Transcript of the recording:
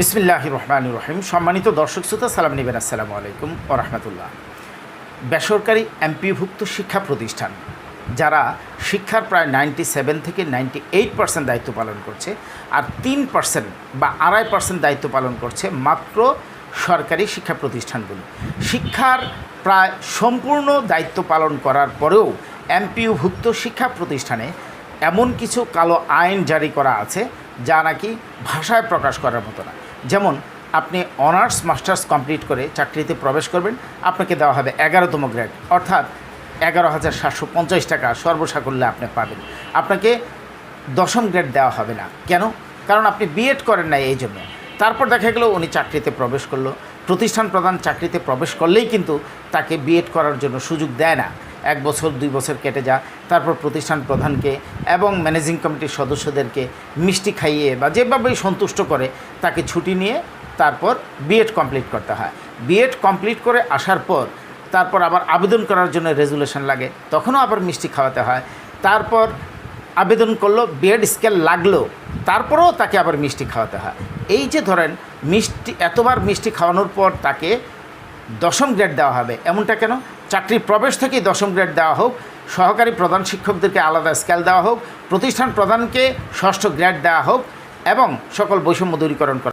বিসমিল্লাহির রহমানির রহিম। সম্মানিত দর্শক শ্রোতা, সালাম নিবেন। আসসালামু আলাইকুম ওয়া রাহমাতুল্লাহ। বেসরকারি এমপিওভুক্ত শিক্ষা প্রতিষ্ঠান যারা শিক্ষার প্রায় 97 থেকে 98% দায়িত্ব পালন করছে, আর 3% বা 2.5% দায়িত্ব পালন করছে মাত্র সরকারি শিক্ষা প্রতিষ্ঠানগুলো। শিক্ষার প্রায় সম্পূর্ণ দায়িত্ব পালন করার পরেও এমপিওভুক্ত শিক্ষা প্রতিষ্ঠানে এমন কিছু কালো আইন জারি করা আছে যা নাকি ভাষায় প্রকাশ করার মতো না। যেমন আপনি অনার্স মাস্টার্স কমপ্লিট করে চাকরিতে প্রবেশ করবেন, আপনাকে দেওয়া হবে 11তম গ্রেড, অর্থাৎ 11,750 টাকা সর্বসাকুল্যে আপনি পাবেন। আপনাকে 10ম গ্রেড দেওয়া হবে না। কেন? কারণ আপনি বিএড করেন না, এই জন্য। তারপর দেখা গেল উনি চাকরিতে প্রবেশ করলো, প্রতিষ্ঠান প্রধান চাকরিতে প্রবেশ করলেই কিন্তু তাকে বিএড করার জন্য সুযোগ দেয় না। 1 বছর 2 বছর কেটে যায়, তারপর প্রতিষ্ঠান প্রধানকে এবং ম্যানেজিং কমিটির সদস্যদেরকে মিষ্টি খাইয়ে বা যেভাবেই সন্তুষ্ট করে তাকে ছুটি নিয়ে তারপর বিএড কমপ্লিট করতে হয়। বিএড কমপ্লিট করে আসার পর তারপর আবার আবেদন করার জন্য রেজুলেশন লাগে, তখনও আবার মিষ্টি খাওয়াতে হয়। তারপর আবেদন করলো, বিএড স্কেল লাগলো, তারপরেও তাকে আবার মিষ্টি খাওয়াতে হয়। এই যে ধরেন মিষ্টি, এতবার মিষ্টি খাওয়ানোর পর তাকে 10ম গ্রেড দেওয়া হবে, এমনটা কেন? চাকরি প্রবেশ থেকেই 10ম গ্রেড দেওয়া হোক, সহকারী প্রধান শিক্ষকদেরকে আলাদা স্কেল দেওয়া হোক, প্রতিষ্ঠান প্রধানকে 6ষ্ঠ গ্রেড দেওয়া হোক এবং সকল বৈষম্য দূরীকরণ করা।